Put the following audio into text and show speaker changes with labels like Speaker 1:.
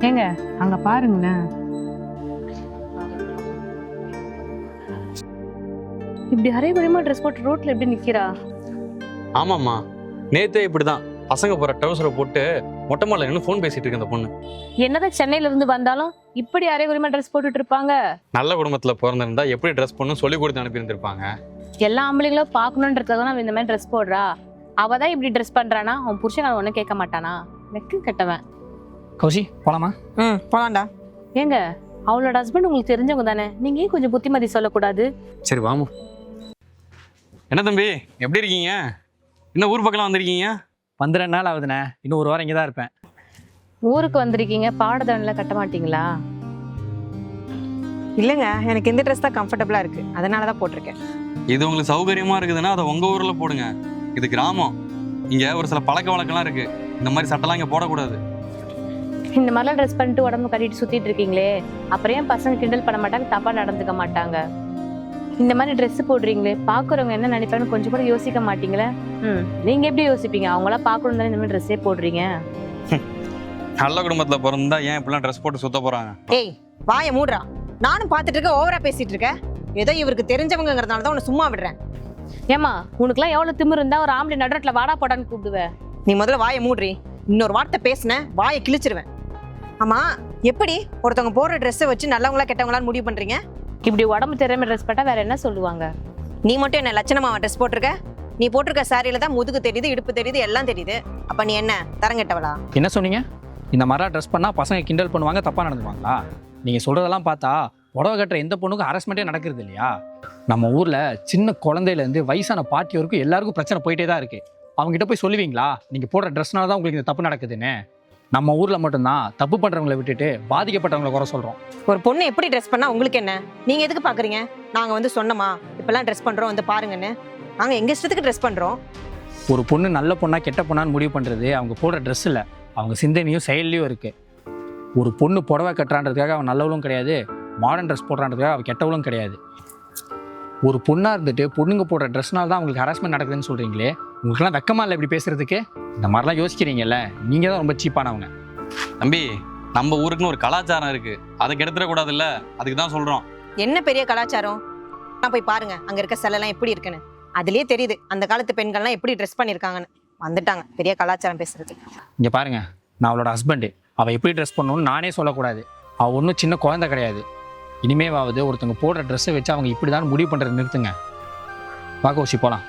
Speaker 1: ஏங்க அங்க பாருங்கண்ணே, இப்படி அரைகுறையமா ட்ரெஸ் போட்டு ரோட்ல எப்படி நிக்கிறா?
Speaker 2: ஆமாம்மா, நேத்தே இப்படிதான் பசங்க போற ட்ரௌசரை போட்டு மொட்டை மாடல நின்று ஃபோன் பேசிட்டு இருக்கு அந்த பொண்ணு.
Speaker 1: என்னதான் சென்னையில இருந்து வந்தாலும் இப்படி அரைகுறையமா ட்ரெஸ் போட்டுட்டு இருப்பாங்க?
Speaker 2: நல்ல குடும்பத்துல பிறந்திருந்தா எப்படி ட்ரெஸ் பண்ணணும் சொல்லி கொடுத்து அனுப்பி இருந்திருப்பாங்க.
Speaker 1: எல்லா ஆம்பளைங்களும் பாக்கணுன்றதுக்காக தான் அவன் இந்த மாதிரி ட்ரெஸ் போடுறா. அவதான் இப்படி ட்ரெஸ் பண்றானா, அவன் புருஷன் ஒன்னும் கேட்க மாட்டானா? வெக்கம் கெட்டவன்.
Speaker 3: கௌஷி போலாமா?
Speaker 4: போலாம்டா.
Speaker 1: ஏங்க அவளோட ஹஸ்பண்ட் உங்களுக்கு தெரிஞ்சவங்க தானே, நீங்க ஏன் கொஞ்சம் புத்திமதி சொல்லக்கூடாது?
Speaker 2: சரி வாமா. என்ன தம்பி எப்படி இருக்கீங்க? இன்னும் ஊர் பக்கம் வந்திருக்கீங்க?
Speaker 3: 12 நாள் ஆகுதுண்ணே, இன்னும் ஒரு வாரம் இங்கே தான் இருப்பேன்.
Speaker 1: ஊருக்கு வந்திருக்கீங்க, பாடதண்டல கட்ட மாட்டீங்களா?
Speaker 4: இல்லைங்க, எனக்கு இந்த ட்ரெஸ் தான் கம்ஃபர்டபுளா இருக்கு, அதனால தான் போட்டிருக்கேன்.
Speaker 2: இது உங்களுக்கு சௌகரியமா இருக்குதுன்னா அதை உங்க ஊர்ல போடுங்க. இது கிராமம், இங்க ஒரு சில பழக்க வழக்கம்லாம் இருக்கு. இந்த மாதிரி சட்டெல்லாம் இங்க போடக்கூடாது.
Speaker 1: இந்த மாதிரிலாம் ட்ரெஸ் பண்ணிட்டு உடம்பு கட்டிட்டு சுத்திட்டு இருக்கீங்களே, அப்புறம் ஏன் பசங்க கிண்டல் பண்ண மாட்டாங்க, தப்பா நடந்துக்க மாட்டாங்க? இந்த மாதிரி ட்ரெஸ் போடுறீங்களே, பாக்குறவங்க என்ன நினைப்பாங்கன்னு கொஞ்சம் கூட யோசிக்க மாட்டீங்களே? நீங்க எப்படி யோசிப்பீங்க? அவங்களாம் பாக்கணும் தானே இந்த மாதிரி ட்ரெஸ்ஸே போடுறீங்க.
Speaker 2: நல்ல குடும்பத்துல பிறந்தா ஏன் இப்படிலாம் ட்ரெஸ் போட்டு சுத்த போறாங்க?
Speaker 4: ஏய் வாயை மூடுறா. நானும் பார்த்துட்டு இருக்க, ஓவரா பேசிட்டு இருக்க. ஏதோ இவருக்கு தெரிஞ்சவங்கிறதுனால தான் உன்னை சும்மா விடுறேன்.
Speaker 1: ஏமா உனக்குலாம் எவ்வளவு திமிரு இருந்தா ஒரு ஆம்பளை நடுறத்துல வாடா போடான்னு கூப்பிடுவேன்?
Speaker 4: நீ முதல்ல வாயை மூடுறி. இன்னொரு வார்த்தை பேசுன வாயை கிழிச்சிருவேன். ஆமா, எப்படி ஒருத்தவங்க போடுற ட்ரெஸ்ஸை வச்சு நல்லவங்களா கெட்டவங்களான்னு முடிவு பண்றீங்க?
Speaker 1: இப்படி உடம்பு தெரியாம ட்ரெஸ் போட்டா வேற என்ன சொல்லுவாங்க?
Speaker 4: நீ மட்டும் என்ன லட்சணமா ட்ரெஸ் போட்டிருக்க? நீ போட்டிருக்க சாரியில தான் முதுகு தெரியுது, இடுப்பு தெரியுது, எல்லாம் தெரியுது. அப்ப நீ என்ன தரங்கெட்டவளா?
Speaker 3: என்ன சொன்னீங்க? இந்த மாதிரிலாம் ட்ரெஸ் பண்ணால் பசங்க கிண்டல் பண்ணுவாங்க, தப்பாக நடந்துப்பாங்களா? நீங்கள் சொல்கிறதெல்லாம் பார்த்தா புடவை கட்டுற எந்த பொண்ணுக்கும் ஹராஸ்மெண்ட்டே நடக்கிறது இல்லையா? நம்ம ஊரில் சின்ன குழந்தையிலேருந்து வயசான பாட்டி வரைக்கும் எல்லாருக்கும் பிரச்சனை போயிட்டே தான் இருக்குது. அவங்ககிட்ட போய் சொல்லுவீங்களா நீங்கள் போடுற ட்ரெஸ்னால தான் உங்களுக்கு இந்த தப்பு நடக்குதுன்னு? நம்ம ஊரில் மட்டும்தான் தப்பு பண்ணுறவங்களை விட்டுட்டு பாதிக்கப்பட்டவங்களை குறை சொல்கிறோம்.
Speaker 4: ஒரு பொண்ணு எப்படி ட்ரெஸ் பண்ணா உங்களுக்கு என்ன? நீங்க எதுக்கு பாக்குறீங்க? நாங்க வந்து சொன்னோமா இப்பெல்லாம் ட்ரெஸ் பண்றோம் வந்து பாருங்கன்னு? நாங்க எங்க இஷ்டத்துக்கு ட்ரெஸ் பண்றோம்.
Speaker 3: ஒரு பொண்ணு நல்ல பொண்ணா கெட்ட பொண்ணான்னு முடிவு பண்ணுறது அவங்க போடுற ட்ரெஸ் இல்லை, அவங்க சிந்தனையும் செயல்லையும் இருக்குது. ஒரு பொண்ணு புடவை கட்டுறான்றதுக்காக அவன் நல்லவளும் கிடையாது, மாடர்ன் ட்ரெஸ் போடுறான்றதுக்காக அவள் கெட்டவளும் கிடையாது. ஒரு பொண்ணாக இருந்துட்டு பொண்ணுங்க போடுற ட்ரெஸ்னால தான் அவங்களுக்கு ஹராஸ்மெண்ட் நடக்குதுன்னு சொல்கிறீங்களே, உங்களுக்குலாம் வெக்கமா இல்லை இப்படி பேசுறதுக்கு? இந்த மாதிரிலாம் யோசிக்கிறீங்கல்ல, நீங்கள் தான் ரொம்ப சீப்பானவங்க.
Speaker 2: தம்பி, நம்ம ஊருக்குன்னு ஒரு கலாச்சாரம் இருக்கு, அதை கெடுத்துடக்கூடாதுல்ல, அதுக்கு தான் சொல்றோம்.
Speaker 4: என்ன பெரிய கலாச்சாரம்? நான் போய் பாருங்க அங்க இருக்க சிலைலாம் எப்படி இருக்குன்னு. அதுலயே தெரியுது அந்த காலத்து பெண்கள்லாம் எப்படி ட்ரெஸ் பண்ணியிருக்காங்கன்னு. வந்துட்டாங்க பெரிய கலாச்சாரம் பேசுறது.
Speaker 3: இங்கே பாருங்க, நான் அவளோட ஹஸ்பண்டு. அவள் எப்படி ட்ரெஸ் பண்ணணும்னு நானே சொல்லக்கூடாது. அவள் ஒன்றும் சின்ன குழந்தை கிடையாது. இனிமேவாவது ஒருத்தவங்க போடுற ட்ரெஸ்ஸை வச்சு அவங்க இப்படி தான் முடிவு பண்ணுறது நிறுத்துங்க. வா கௌஷி போகலாம்.